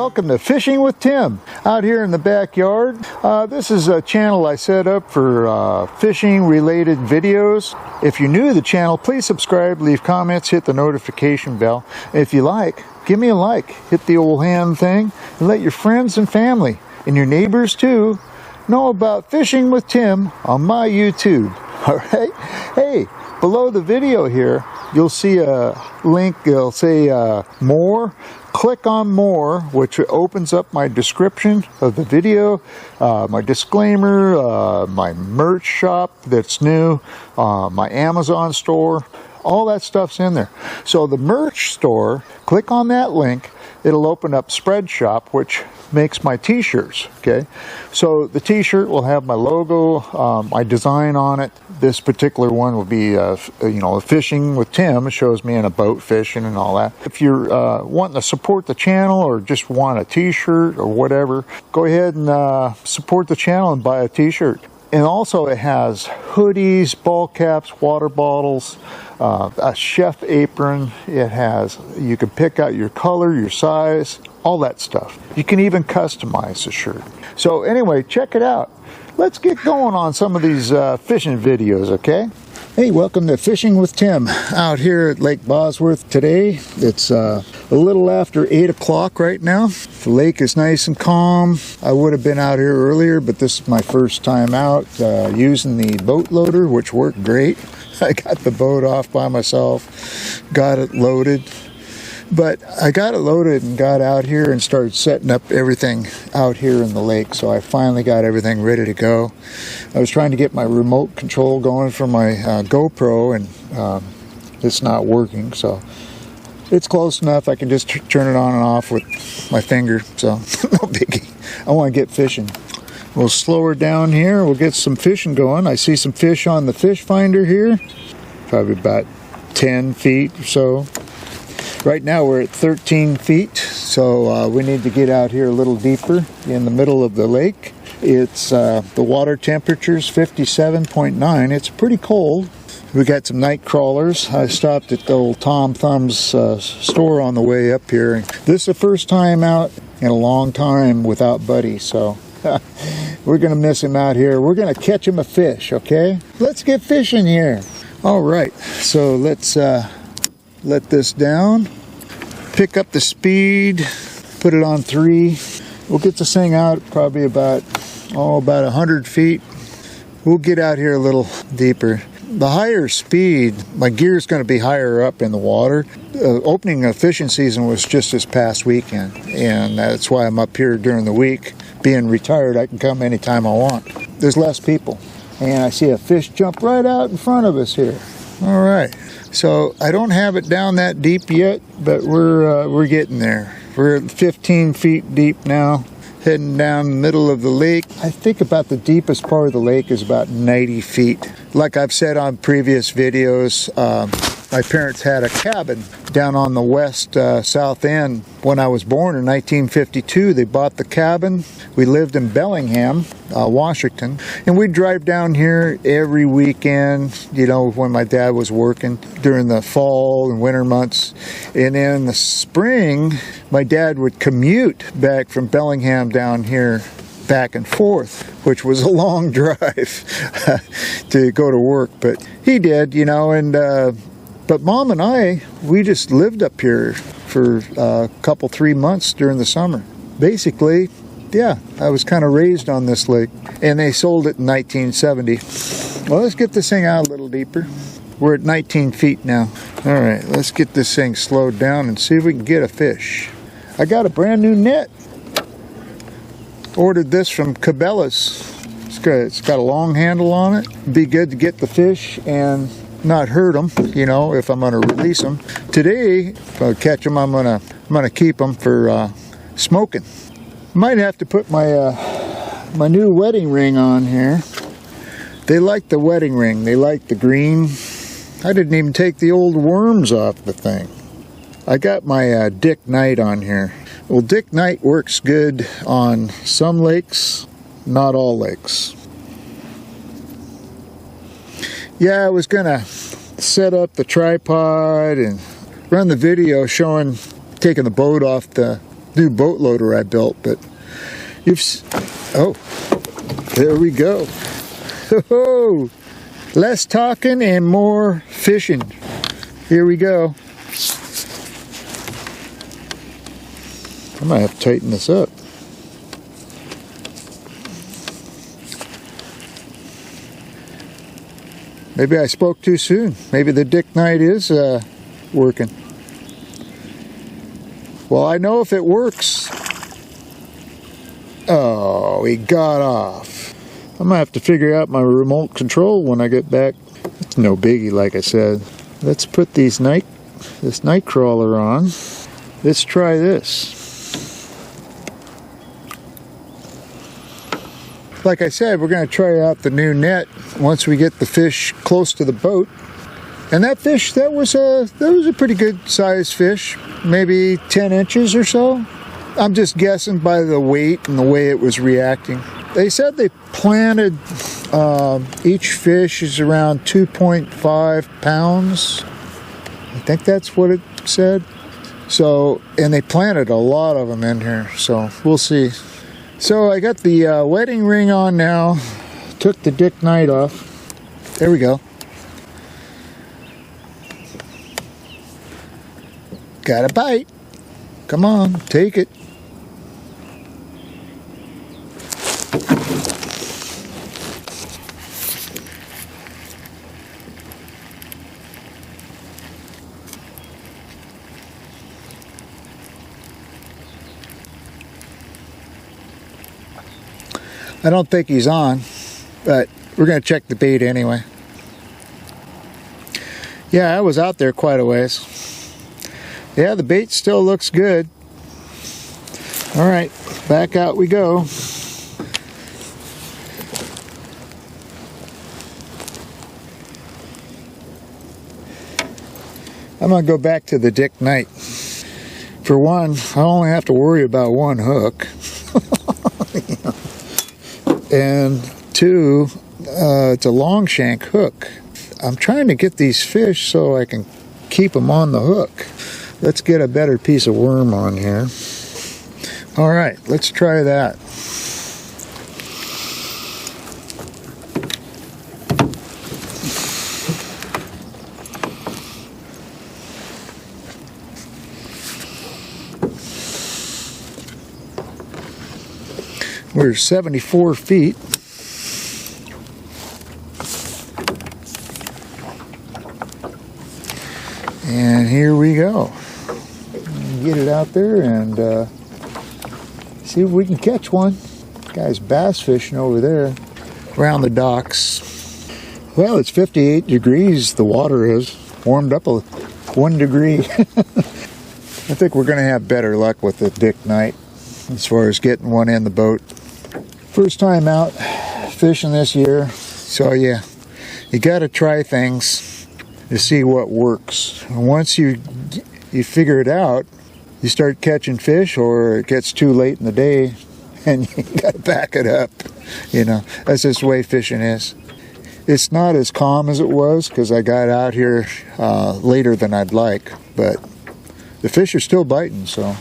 welcome to Fishing with Tim out here in the backyard. This is a channel I set up for fishing related videos. If you're new to the channel, please subscribe, leave comments, hit the notification bell. If you like, give me a like, hit the old hand thing, and let your friends and family and your neighbors too know about Fishing with Tim on my YouTube. All right? Hey, below the video here, you'll see a link. It'll say more. Click on more, which opens up my description of the video, my disclaimer, my merch shop that's new, my Amazon store. All that stuff's in there. So the merch store, click on that link. It'll open up Spread Shop, which makes my t-shirts. Okay, so the t-shirt will have my logo, my design on it. This particular one will be Fishing with Tim. It shows me in a boat fishing and all that. If you're wanting to support the channel or just want a t-shirt or whatever, go ahead and support the channel and buy a t-shirt. And also it has hoodies, ball caps, water bottles, a chef apron. It has, you can pick out your color, your size, all that stuff. You can even customize the shirt. So anyway, check it out. Let's get going on some of these fishing videos, okay? Hey, welcome to Fishing with Tim out here at Lake Bosworth today. It's a little after 8 o'clock right now. The lake is nice and calm. I would have been out here earlier, but this is my first time out using the boat loader, which worked great. I got the boat off by myself, got it loaded. But I got it loaded and got out here and started setting up everything out here in the lake. So I finally got everything ready to go. I was trying to get my remote control going for my GoPro, and it's not working. So it's close enough. I can just turn it on and off with my finger. So no biggie. I want to get fishing. We'll slow her down here. We'll get some fishing going. I see some fish on the fish finder here. Probably about 10 feet or so. Right now we're at 13 feet, so we need to get out here a little deeper in the middle of the lake. It's the water temperature's 57.9. It's pretty cold. We got some night crawlers. I stopped at the old Tom Thumb's store on the way up here. This is the first time out in a long time without Buddy, so we're going to miss him out here. We're going to catch him a fish, okay? Let's get fishing here. All right, so let's let this down, pick up the speed, put it on 3. We'll get this thing out probably about 100 feet. We'll get out here a little deeper. The higher speed, my gear is going to be higher up in the water. Opening of fishing season was just this past weekend, and that's why I'm up here during the week. Being retired, I can come anytime I want. There's less people, and I see a fish jump right out in front of us here. All right. So I don't have it down that deep yet, but we're getting there. We're at 15 feet deep now, heading down the middle of the lake. I think about the deepest part of the lake is about 90 feet. Like I've said on previous videos, my parents had a cabin down on the west south end. When I was born in 1952, they bought the cabin. We lived in Bellingham, Washington, and we'd drive down here every weekend, you know, when my dad was working during the fall and winter months. And then in the spring, my dad would commute back from Bellingham down here back and forth, which was a long drive to go to work, but he did, you know. And but Mom and I, we just lived up here for a couple, 3 months during the summer. Basically, yeah, I was kind of raised on this lake, and they sold it in 1970. Well, let's get this thing out a little deeper. We're at 19 feet now. All right, let's get this thing slowed down and see if we can get a fish. I got a brand new net. Ordered this from Cabela's. It's got a long handle on it. Be good to get the fish and not hurt them, you know, if I'm going to release them. Today, if I catch them, I'm gonna keep them for smoking. Might have to put my my new wedding ring on here. They like the wedding ring. They like the green. I didn't even take the old worms off the thing. I got my Dick Knight on here. Well, Dick Knight works good on some lakes, not all lakes. Yeah, I was gonna set up the tripod and run the video showing taking the boat off the new boat loader I built, but oh, there we go. Oh, less talking and more fishing. Here we go. I might have to tighten this up. Maybe I spoke too soon. Maybe the Dick Knight is working. Well, I know if it works. Oh, he got off. I might have to figure out my remote control when I get back. It's no biggie, like I said. Let's put this night crawler on. Let's try this. Like I said, we're going to try out the new net once we get the fish close to the boat. And that fish, that was a pretty good sized fish, maybe 10 inches or so. I'm just guessing by the weight and the way it was reacting. They said they planted, each fish is around 2.5 pounds. I think that's what it said. So, and they planted a lot of them in here, so we'll see. So I got the wedding ring on now, took the Dick Knight off. There we go. Got a bite. Come on, take it. I don't think he's on, but we're going to check the bait anyway. Yeah, I was out there quite a ways. Yeah, the bait still looks good. All right, back out we go. I'm going to go back to the Dick Knight. For one, I only have to worry about one hook. And two, it's a long shank hook. I'm trying to get these fish so I can keep them on the hook. Let's get a better piece of worm on here. All right, let's try that. We're 74 feet. And here we go. Get it out there and see if we can catch one. Guy's bass fishing over there around the docks. Well, it's 58 degrees. The water is warmed up 1 degree. I think we're going to have better luck with the Dick Knight as far as getting one in the boat. First time out fishing this year, so yeah, you got to try things to see what works. And once you figure it out, you start catching fish, or it gets too late in the day and you got to back it up. You know, that's just the way fishing is. It's not as calm as it was because I got out here later than I'd like, but the fish are still biting, so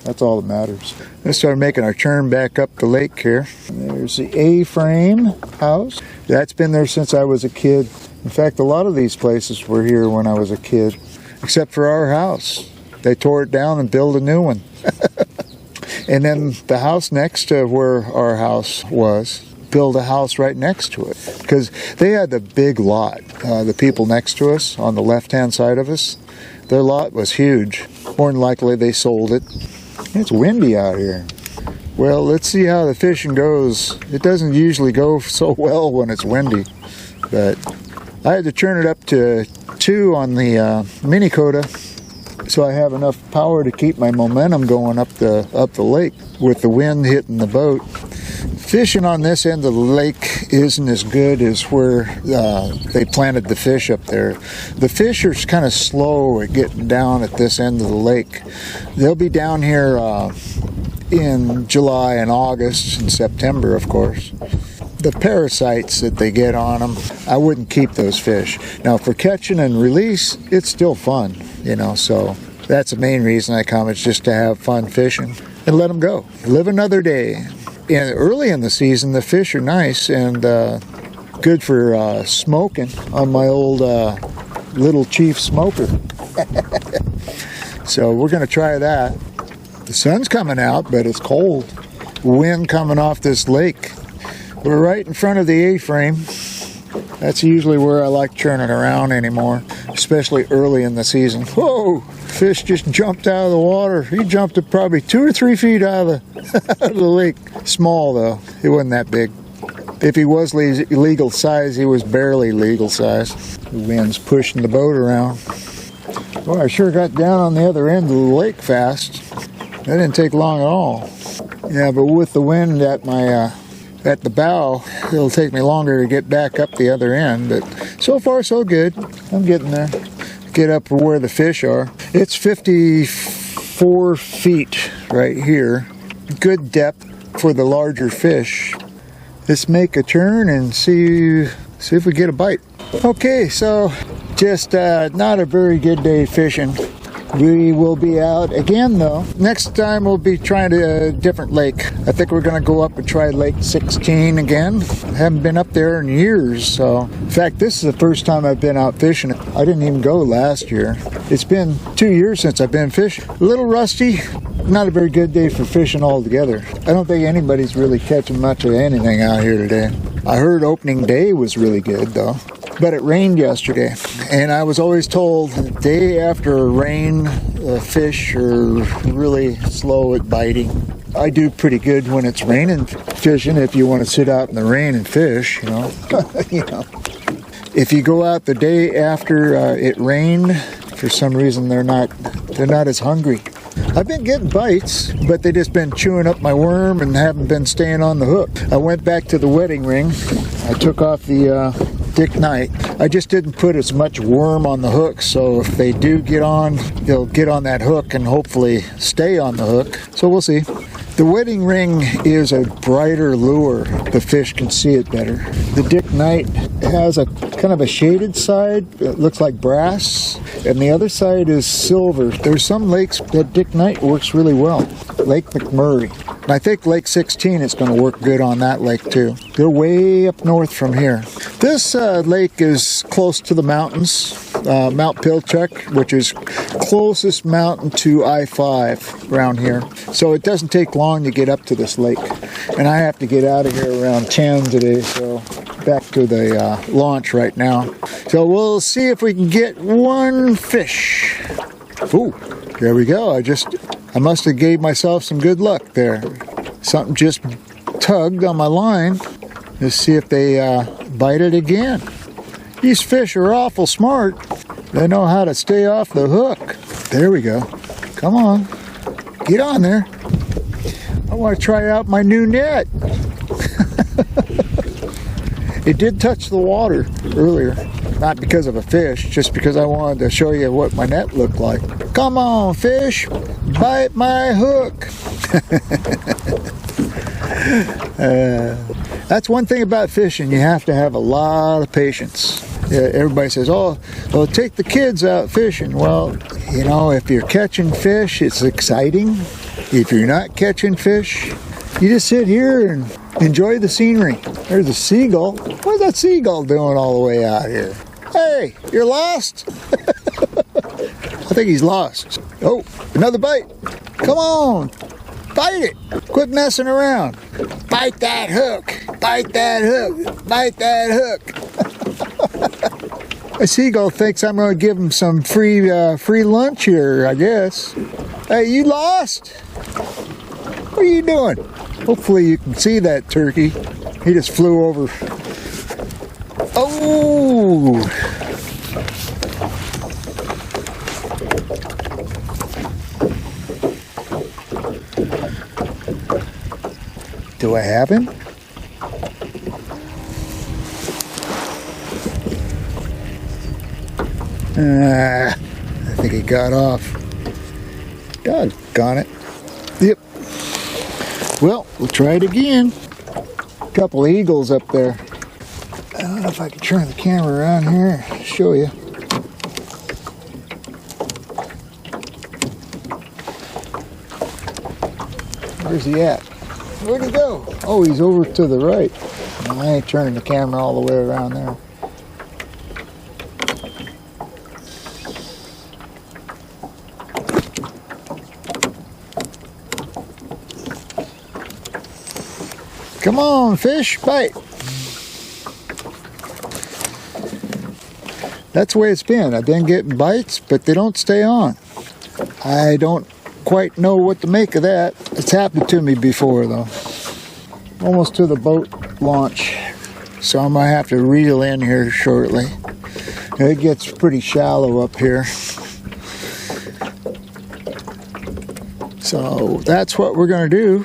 that's all that matters. Let's start making our turn back up the lake here. There's the A-frame house. That's been there since I was a kid. In fact, a lot of these places were here when I was a kid, except for our house. They tore it down and built a new one. And then the house next to where our house was, built a house right next to it. Because they had the big lot. The people next to us, on the left-hand side of us, their lot was huge. More than likely they sold it. It's windy out here. Well, let's see how the fishing goes. It doesn't usually go so well when it's windy, but I had to turn it up to 2 on the mini Coda, so I have enough power to keep my momentum going up the lake with the wind hitting the boat. Fishing on this end of the lake isn't as good as where they planted the fish up there. The fish are kind of slow at getting down at this end of the lake. They'll be down here in July and August and September, of course. The parasites that they get on them, I wouldn't keep those fish. Now, for catching and release, it's still fun, you know, so that's the main reason I come. It's just to have fun fishing. and let them go. Live another day. And early in the season, the fish are nice and good for smoking on my old Little Chief smoker. So we're going to try that. The sun's coming out, but it's cold. Wind coming off this lake. We're right in front of the A-frame. That's usually where I like turning around anymore, especially early in the season. Whoa! Fish just jumped out of the water. He jumped up probably 2 or 3 feet out of the lake. Small though. He wasn't that big. If he was legal size, he was barely legal size. The wind's pushing the boat around. Well, I sure got down on the other end of the lake fast. That didn't take long at all. Yeah, but with the wind at my at the bow, it'll take me longer to get back up the other end. But so far, so good. I'm getting there. Get up where the fish are. It's 54 feet right here. Good depth for the larger fish. Let's make a turn and see if we get a bite. Okay, so just not a very good day fishing. We will be out again though. Next time we'll be trying a different lake. I think we're going to go up and try Lake 16 again. I haven't been up there in years, so. In fact, this is the first time I've been out fishing. I didn't even go last year. It's been 2 years since I've been fishing. A little rusty. Not a very good day for fishing altogether. I don't think anybody's really catching much of anything out here today. I heard opening day was really good though. But it rained yesterday, and I was always told the day after a rain, fish are really slow at biting. I do pretty good when it's raining fishing if you want to sit out in the rain and fish, you know. You know. If you go out the day after it rained, for some reason they're not as hungry. I've been getting bites, but they just been chewing up my worm and haven't been staying on the hook. I went back to the wedding ring. I took off the Dick Knight. I just didn't put as much worm on the hook, so if they do get on, they'll get on that hook and hopefully stay on the hook. So we'll see. The wedding ring is a brighter lure. The fish can see it better. The Dick Knight has a kind of a shaded side. It looks like brass, and the other side is silver. There's some lakes that Dick Knight works really well. Lake McMurray. And I think Lake 16 is going to work good on that lake too. They're way up north from here. This lake is close to the mountains. Mount Pilchuck, which is closest mountain to I-5 around here. So it doesn't take long to get up to this lake. And I have to get out of here around 10 today, so back to the launch right now. So we'll see if we can get one fish. Ooh, there we go. I must have gave myself some good luck there. Something just tugged on my line. Let's see if they bite it again. These fish are awful smart. They know how to stay off the hook. There we go. Come on. Get on there. I want to try out my new net. It did touch the water earlier. Not because of a fish, just because I wanted to show you what my net looked like. Come on, fish. Bite my hook. That's one thing about fishing. You have to have a lot of patience. Everybody says, oh, well, take the kids out fishing. Well, you know, if you're catching fish, it's exciting. If you're not catching fish, you just sit here and enjoy the scenery. There's a seagull. What's that seagull doing all the way out here? Hey, you're lost? I think he's lost. Oh, another bite. Come on. Bite it. Quit messing around. Bite that hook. Bite that hook. Bite that hook. A seagull thinks I'm going to give him some free lunch here, I guess. Hey, you lost? What are you doing? Hopefully you can see that turkey. He just flew over. Oh! Do I have him? I think he got off. Doggone it. Yep. Well, we'll try it again. A couple of eagles up there. I don't know if I can turn the camera around here and show you. Where's he at? Where'd he go? Oh, he's over to the right. I ain't turning the camera all the way around there. Come on, fish, bite. That's the way it's been. I've been getting bites, but they don't stay on. I don't quite know what to make of that. It's happened to me before, though. Almost to the boat launch, so I'm gonna have to reel in here shortly. It gets pretty shallow up here. So that's what we're gonna do.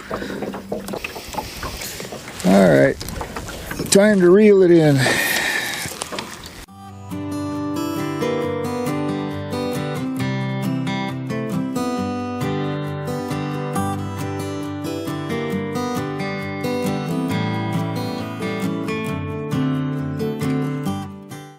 All right, time to reel it in.